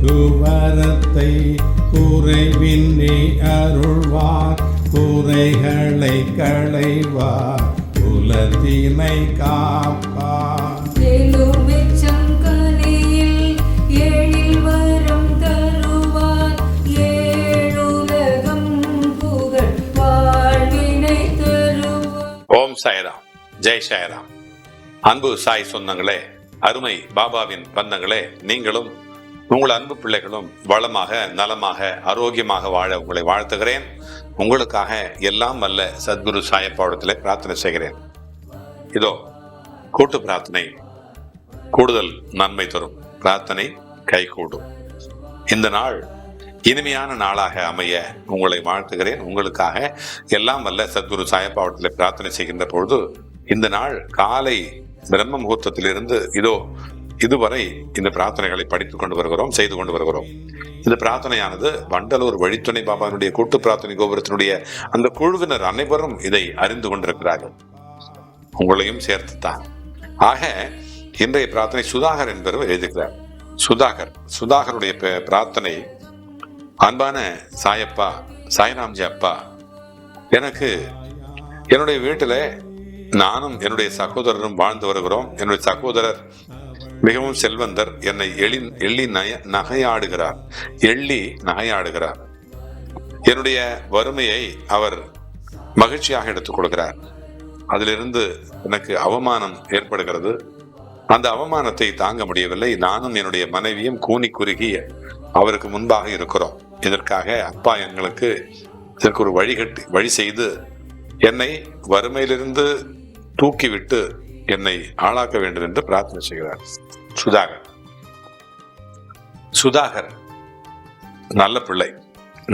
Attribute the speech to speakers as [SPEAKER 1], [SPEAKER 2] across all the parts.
[SPEAKER 1] குவரத்தை குறைவின்றி அருள்வார், குறைகளை களைவார், குலத்தினை காப்பார்.
[SPEAKER 2] ஓம் சாய்ராம், ஜெய் சாய்ராம். அன்பு சாய் சொந்தங்களே, அருமை பாபாவின் பந்தங்களே, நீங்களும் உங்கள் அன்பு பிள்ளைகளும் வளமாக, நலமாக, ஆரோக்கியமாக வாழ உங்களை வாழ்த்துகிறேன். உங்களுக்காக எல்லாம் வல்ல சத்குரு சாயப்பாவிடத்திலே பிரார்த்தனை செய்கிறேன். இதோ கூட்டு பிரார்த்தனை கூடுதல் நன்மை தரும், பிரார்த்தனை கைகூடும். இந்த நாள் இனிமையான நாளாக அமைய உங்களை வாழ்த்துகிறேன். உங்களுக்காக எல்லாம் வல்ல சத்குரு சாயப்பாவிடத்திலே பிரார்த்தனை செய்கின்ற பொழுது, இந்த நாள் காலை பிரம்ம முகூர்த்தத்திலிருந்து இதுவரை இந்த பிரார்த்தனைகளை படித்துக் கொண்டு வருகிறோம், செய்து கொண்டு வருகிறோம். இந்த பிரார்த்தனையானது வண்டலூர் வழித்துணை பாபாவினுடைய கூட்டு பிரார்த்தனை கோபுரத்தினுடைய அந்த குழுவினர் அனைவரும் இதை அறிந்து கொண்டிருக்கிறார்கள், உங்களையும் சேர்த்துத்தான். ஆக இன்றைய பிரார்த்தனை சுதாகர் என்பவர் எழுதுகிறார். சுதாகருடைய பிரார்த்தனை, அன்பான சாயப்பா, சாய்ராம்ஜி அப்பா, எனக்கு என்னுடைய வீட்டில் நானும் என்னுடைய சகோதரரும் வாழ்ந்து வருகிறோம். என்னுடைய சகோதரர் மிகவும் செல்வந்தர். என்னை எள்ளி நகையாடுகிறார். என்னுடைய வறுமையை அவர் மகிழ்ச்சியாக எடுத்துக் கொள்கிறார். அதிலிருந்து எனக்கு அவமானம் ஏற்படுகிறது. அந்த அவமானத்தை தாங்க முடியவில்லை. நானும் என்னுடைய மனைவியும் கூனி குறுகி அவருக்கு முன்பாக இருக்கிறோம். இதற்காக அப்பா எங்களுக்கு இதற்கு ஒரு வழி செய்து என்னை வறுமையிலிருந்து தூக்கிவிட்டு என்னை ஆளாக்க வேண்டும் என்று பிரார்த்தனை செய்கிறார் சுதாகர். நல்ல பிள்ளை,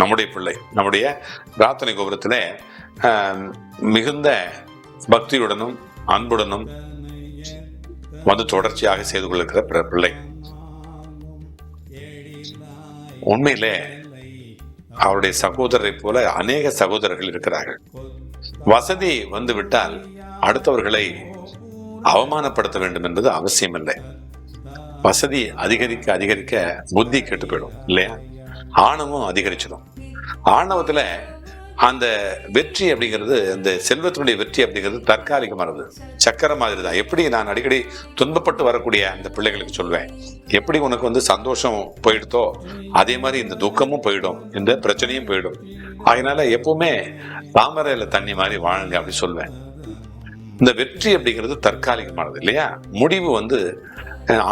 [SPEAKER 2] நம்முடைய பிள்ளை. நம்முடைய பிரார்த்தனை கோபுரத்திலே மிகுந்த பக்தியுடனும் அன்புடனும் வந்து தொடர்ச்சியாக செய்து கொள்ளிருக்கிற பிள்ளை. உண்மையிலே அவருடைய சகோதரரை போல அநேக சகோதரர்கள் இருக்கிறார்கள். வசதி வந்து விட்டால் அடுத்தவர்களை அவமானப்படுத்த வேண்டும் என்பது அவசியம் இல்லை. வசதி அதிகரிக்க அதிகரிக்க புத்தி கெட்டு போயிடும் இல்லையா? ஆணவம் அதிகரிச்சிடும். ஆணவத்துல அந்த வெற்றி அப்படிங்கிறது, அந்த செல்வத்தினுடைய வெற்றி அப்படிங்கிறது தற்காலிகமானது, சக்கர மாதிரி தான். எப்படி நான் அடிக்கடி துன்பப்பட்டு வரக்கூடிய அந்த பிள்ளைகளுக்கு சொல்வேன், எப்படி உனக்கு சந்தோஷம் போயிடுதோ அதே மாதிரி இந்த துக்கமும் போயிடும், இந்த பிரச்சனையும் போயிடும். அதனால எப்பவுமே தாமரையில தண்ணி மாதிரி வாழுங்க அப்படி சொல்வேன். இந்த வெற்றி அப்படிங்கிறது தற்காலிகமானது இல்லையா? முடிவு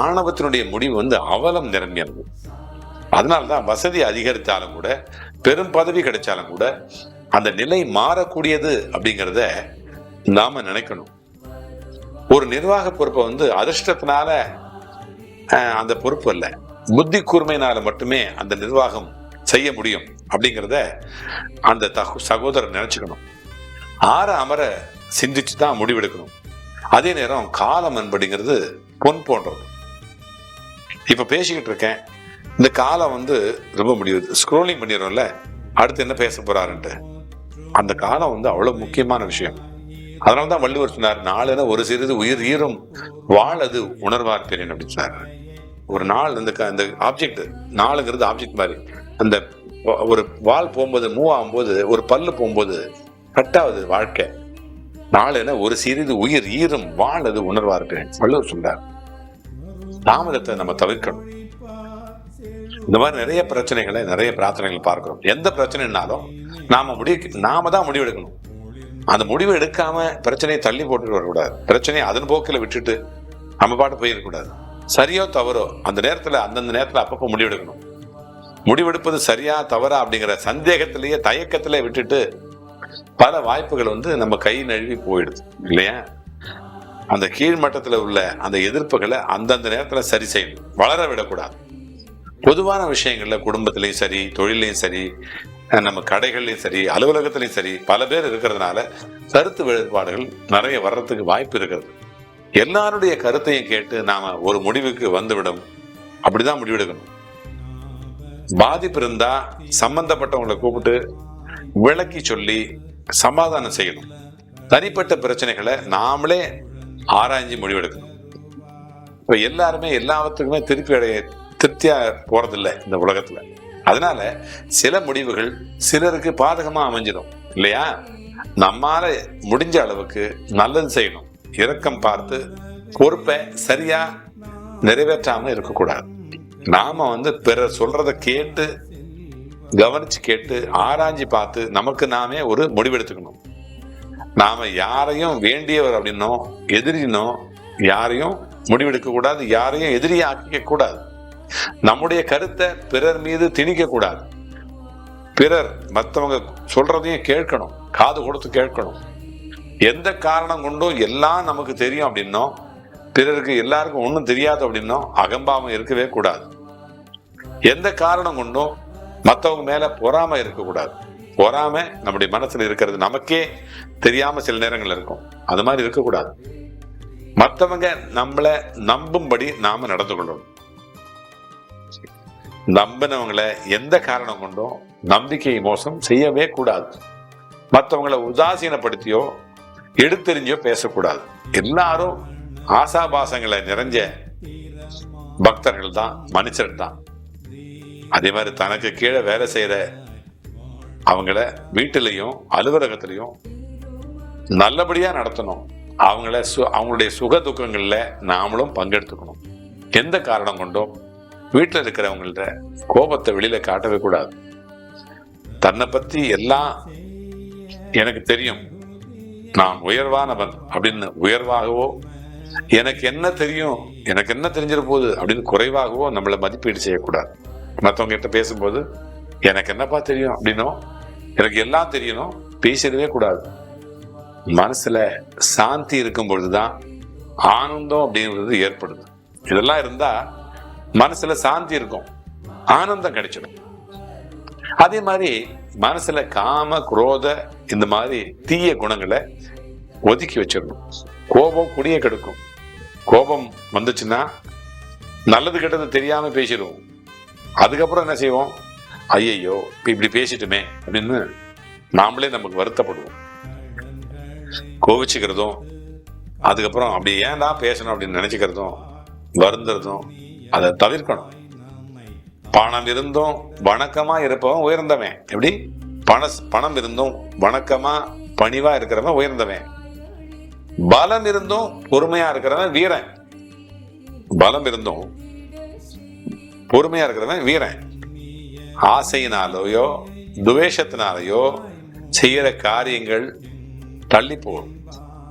[SPEAKER 2] ஆணவத்தினுடைய முடிவு அவலம் நிரம்பியது. அதனால்தான் வசதி அதிகரித்தாலும் கூட, பெரும் பதவி கிடைச்சாலும் கூட, அந்த நிலை மாறக்கூடியது அப்படிங்கிறத நாம நினைக்கணும். ஒரு நிர்வாக பொறுப்பை அதிர்ஷ்டத்தினால அந்த பொறுப்பு அல்ல, புத்தி கூர்மையினால மட்டுமே அந்த நிர்வாகம் செய்ய முடியும் அப்படிங்கிறத அந்த சகோதரர் நினைச்சுக்கணும். ஆற அமர சிந்திச்சு தான் முடிவெடுக்கணும். அதே நேரம் காலம் என்பதுங்கிறது பொன் போன்றது. இப்ப பேசிக்கிட்டு இருக்கேன், இந்த காலம் ரொம்ப முடியுது, ஸ்க்ரோலிங் பண்ணிடுறோம்ல, அடுத்து என்ன பேச போறாருன்ட்டு. அந்த காலம் அவ்வளவு முக்கியமான விஷயம். அதனால்தான் வள்ளுவர் சொன்னார், நாளென ஒரு சிறிது உயிர் ஈரும் வாழது உணர்வார் பெரியன் அப்படின்னு சொன்னார். ஒரு நாள் அந்த ஆப்ஜெக்ட், நாளுங்கிறது ஆப்ஜெக்ட் மாதிரி. அந்த ஒரு வால் போகும்போது, மூவ் ஆகும்போது, ஒரு பல்லு போகும்போது கட்டாவது வாழ்க்கை. நாளென ஒரு சிறிது உயிர் ஈரும் வாழது உணர்வார் பெரியன் வள்ளுவர் சொன்னார். தாமதத்தை நம்ம தவிர்க்கணும். இந்த மாதிரி நிறைய பிரச்சனைகளை, நிறைய பிரார்த்தனைகள் பார்க்கிறோம். எந்த பிரச்சனைனாலும் நாம தான் முடிவெடுக்கணும். அந்த முடிவு எடுக்காம பிரச்சனையை தள்ளி போட்டு வரக்கூடாது. பிரச்சனையை அதன் போக்கில் விட்டுட்டு நம்ம பாட்டு போயிருக்கக்கூடாது. சரியோ தவறோ அந்த நேரத்துல, அந்தந்த நேரத்துல அப்பப்போ முடிவெடுக்கணும். முடிவெடுப்பது சரியா தவறா அப்படிங்கிற சந்தேகத்திலேயே, தயக்கத்திலே விட்டுட்டு பல வாய்ப்புகள் நம்ம கை நழுவி போயிடுது இல்லையா? அந்த கீழ்மட்டத்துல உள்ள அந்த எதிர்ப்புகளை அந்தந்த நேரத்துல சரி செய்யணும், வளர விடக்கூடாது. பொதுவான விஷயங்கள்ல, குடும்பத்திலையும் சரி, தொழிலையும் சரி, நம்ம கடைகள்லையும் சரி, அலுவலகத்திலையும் சரி, பல பேர் இருக்கிறதுனால கருத்து வேறுபாடுகள் நிறைய வர்றதுக்கு வாய்ப்பு இருக்கிறது. எல்லாருடைய கருத்தையும் கேட்டு நாம ஒரு முடிவுக்கு வந்துவிடும். அப்படிதான் முடிவெடுக்கணும். பாதிப்பு இருந்தா சம்பந்தப்பட்டவங்களை கூப்பிட்டு விளக்கி சொல்லி சமாதானம் செய்யணும். தனிப்பட்ட பிரச்சனைகளை நாமளே ஆராய்ஞ்சு முடிவெடுக்கணும். இப்ப எல்லாருமே எல்லாத்துக்குமே திருப்தியா போறதில்லை இந்த உலகத்துல. அதனால சில முடிவுகள் சிலருக்கு பாதகமா அமைஞ்சிடும் இல்லையா? நம்மால முடிஞ்ச அளவுக்கு நல்லது செய்யணும். இரக்கம் பார்த்து பொறுப்பை சரியா நிறைவேற்றாம இருக்கக்கூடாது. நாம பிறர் சொல்றதை கேட்டு கவனிச்சு கேட்டு ஆராய்ச்சி பார்த்து நமக்கு நாமே ஒரு முடிவெடுத்துக்கணும். நாம யாரையும் வேண்டியவர் அப்படின்னோ எதிரினோ யாரையும் முடிவெடுக்க கூடாது, யாரையும் எதிரியா ஆக்கிக்க கூடாது. நம்முடைய கருத்தை பிறர் மீது திணிக்க கூடாது. பிறர் மற்றவங்க சொல்றதையும் கேட்கணும், காது கொடுத்து கேட்கணும். எந்த காரணம் கொண்டும் எல்லாம் நமக்கு தெரியும் அப்படின்னோ பிறருக்கு எல்லாருக்கும் ஒன்றும் தெரியாது அப்படின்னோ அகம்பாவம் இருக்கவே கூடாது. எந்த காரணம் கொண்டும் மற்றவங்க மேல பொறாம இருக்கக்கூடாது. பொறாம நம்முடைய மனசுல இருக்கிறது நமக்கே தெரியாம சில நேரங்கள் இருக்கும். அது மாதிரி இருக்கக்கூடாது. மற்றவங்க நம்மளை நம்பும்படி நாம நடந்து கொள்ளணும். நம்பினவங்களை எந்த காரணம் கொண்டும் நம்பிக்கை மோசம் செய்யவே கூடாது. மற்றவங்களை உதாசீனப்படுத்தியோ எடுத்தெறிஞ்சோ பேசக்கூடாது. எல்லாரும் ஆசாபாசங்களை நிறைஞ்ச பக்தர்கள் தான், மனுஷர் தான். அதே மாதிரி தனக்கு கீழே வேலை செய்யற அவங்கள வீட்டிலையும் அலுவலகத்திலையும் நல்லபடியா நடத்தணும். அவங்களுடைய சுக துக்கங்கள்ல நாமளும் பங்கெடுத்துக்கணும். எந்த காரணம் கொண்டும் வீட்டில் இருக்கிறவங்கள்ட்ட கோபத்தை வெளியில காட்டவே கூடாது. தன்னை பத்தி எல்லாம் எனக்கு தெரியும், நான் உயர்வானவன் அப்படின்னு உயர்வாகவோ, எனக்கு என்ன தெரியும், எனக்கு என்ன தெரிஞ்சிட போகுது அப்படின்னு குறைவாகவோ நம்மளை மதிப்பீடு செய்யக்கூடாது. மற்றவங்க கிட்ட பேசும்போது எனக்கு என்னப்பா தெரியும் அப்படின்னோ, எனக்கு எல்லாம் தெரியணும் பேசிடவே கூடாது. மனசுல சாந்தி இருக்கும் பொழுதுதான் ஆனந்தம் அப்படிங்கிறது ஏற்படுது. இதெல்லாம் இருந்தா மனசுல சாந்தி இருக்கும், ஆனந்தம் கிடைச்சிடும். அதே மாதிரி மனசுல காம குரோத இந்த மாதிரி தீய குணங்களை ஒதுக்கி வச்சிடணும். கோபம் குடிய கெடுக்கும். கோபம் வந்துச்சுன்னா நல்லது கெட்டது தெரியாம பேசிடுவோம். அதுக்கப்புறம் என்ன செய்வோம், ஐயையோ இப்படி பேசிட்டுமே அப்படின்னு நாமளே நமக்கு வருத்தப்படுவோம். கோவிச்சுக்கிறதும் அதுக்கப்புறம் அப்படி ஏன்டா பேசணும் அப்படின்னு நினைச்சுக்கிறதும் வருந்துறதும் அதை தவிர்க்கணும். பணம் இருந்தும் வணக்கமா இருப்பவன் உயர்ந்தவன். எப்படி? பணம் இருந்தும் வணக்கமா பணிவா இருக்கிறவன் உயர்ந்தவன். பலம் இருந்தும் பொறுமையா இருக்கிறவன் வீரன். பலம் இருந்தும் பொறுமையா இருக்கிறவன் வீரன். ஆசையினாலேயோ துவேஷத்தினாலேயோ செய்யற காரியங்கள் தள்ளி போடும்,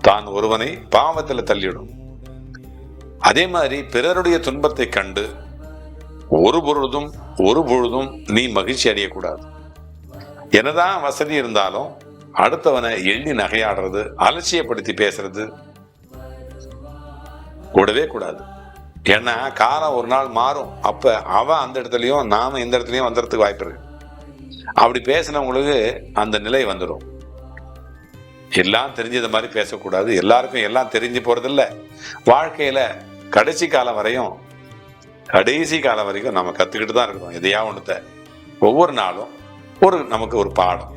[SPEAKER 2] தான் ஒருவனை பாவத்துல தள்ளிவிடும். அதே மாதிரி பிறருடைய துன்பத்தை கண்டு ஒரு பொழுதும் நீ மகிழ்ச்சி அடையக்கூடாது. என்னதான் வசதி இருந்தாலும் அடுத்தவனை எண்ணி நகையாடுறது, அலட்சியப்படுத்தி பேசுறது கூடவே கூடாது. ஏன்னா காலம் ஒரு நாள் மாறும். அப்ப அவன் அந்த இடத்துலயும் நாம இந்த இடத்துலயும் வந்துறதுக்கு வாய்ப்பு இருக்கு. அப்படி பேசினவங்களுக்கு அந்த நிலை வந்துடும். எல்லாம் தெரிஞ்சது மாதிரி பேசக்கூடாது. எல்லாருக்கும் எல்லாம் தெரிஞ்சு போறதில்ல. வாழ்க்கையில கடைசி காலம் வரைக்கும் நம்ம கத்துக்கிட்டு தான் இருக்கணும். எதையா ஒண்ணுத்த ஒவ்வொரு நாளும் நமக்கு ஒரு பாடம்.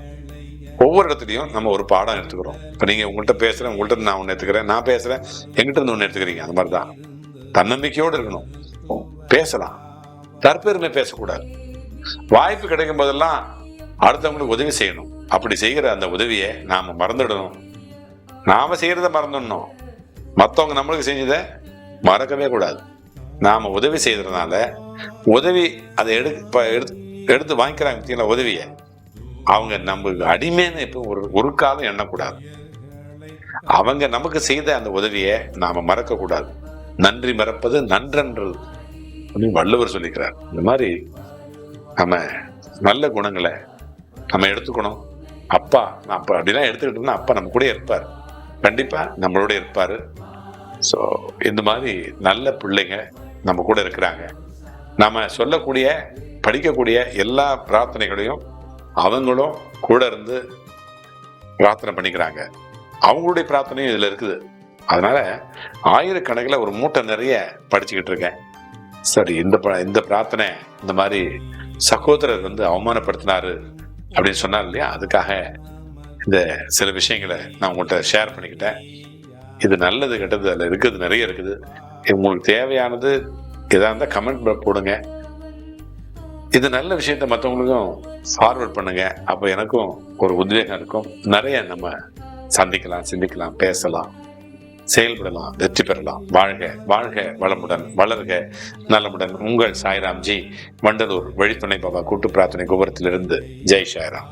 [SPEAKER 2] ஒவ்வொரு இடத்துலையும் நம்ம ஒரு பாடம் எடுத்துக்கிறோம். இப்ப நீங்க உங்கள்கிட்ட பேசுறேன், உங்கள்கிட்ட நான் ஒண்ணு எடுத்துக்கிறேன், நான் பேசுறேன், எங்கிட்ட இருந்து ஒண்ணு எடுத்துக்கிறீங்க. அந்த மாதிரிதான் தன்னம்பிக்கையோடு இருக்கணும். பேசலாம், தற்பெருமை பேசக்கூடாது. வாய்ப்பு கிடைக்கும் போதெல்லாம் அடுத்தவங்களுக்கு உதவி செய்யணும். அப்படி செய்கிற அந்த உதவியை நாம மறந்துடணும். நாம செய்யறத மறந்துடணும். மற்றவங்க நம்மளுக்கு செஞ்சதை மறக்கவே கூடாது. நாம உதவி செய்யறதுனால உதவி அதை எடுத்து வாங்கிக்கிறாங்க உதவியை. அவங்க நம்மளுக்கு அடிமைன்னு இப்போ ஒரு காலம் எண்ணக்கூடாது. அவங்க நமக்கு செய்த அந்த உதவியை நாம மறக்க கூடாது. நன்றி மறப்பது நன்றன்று அப்படின்னு வள்ளுவர் சொல்லிக்கிறார். இந்த மாதிரி நம்ம நல்ல குணங்களை நம்ம எடுத்துக்கணும். அப்பா அப்படிலாம் எடுத்துக்கிட்டோம்னா அப்பா நம்ம கூட இருப்பார், கண்டிப்பா நம்மளோட இருப்பாரு. ஸோ இந்த மாதிரி நல்ல பிள்ளைங்க நம்ம கூட இருக்கிறாங்க. நம்ம சொல்லக்கூடிய படிக்கக்கூடிய எல்லா பிரார்த்தனைகளையும் அவங்களும் கூட இருந்து பிரார்த்தனை பண்ணிக்கிறாங்க. அவங்களுடைய பிரார்த்தனையும் இதுல இருக்குது. அதனால ஆயிரக்கணக்கில் ஒரு மூட்டை நிறைய படிச்சுக்கிட்டு இருக்கேன். சரி, இந்த பிரார்த்தனை இந்த மாதிரி சகோதரர் அவமானப்படுத்தினாரு அப்படின்னு சொன்னார் இல்லையா, அதுக்காக இந்த சில விஷயங்களை நான் உங்கள்கிட்ட ஷேர் பண்ணிக்கிட்டேன். இது நல்லது கெட்டது அதில் இருக்குது, நிறைய இருக்குது. உங்களுக்கு தேவையானது எதா இருந்தால் கமெண்ட் போடுங்க. இது நல்ல விஷயத்த மற்றவங்களுக்கும் ஃபார்வர்ட் பண்ணுங்க. அப்போ எனக்கும் ஒரு உத்வேகம் இருக்கும். நிறைய நம்ம சந்திக்கலாம், சிந்திக்கலாம், பேசலாம், செயல்படலாம், வெற்றி பெறலாம். வாழ்க வாழ்க வளமுடன், வளர்க நலமுடன். உங்கள் சாய்ராம்ஜி, வண்டலூர் வழித்துணை பாபா கூட்டு பிரார்த்தனை கோபுரத்திலிருந்து. ஜெய் சாய்ராம்.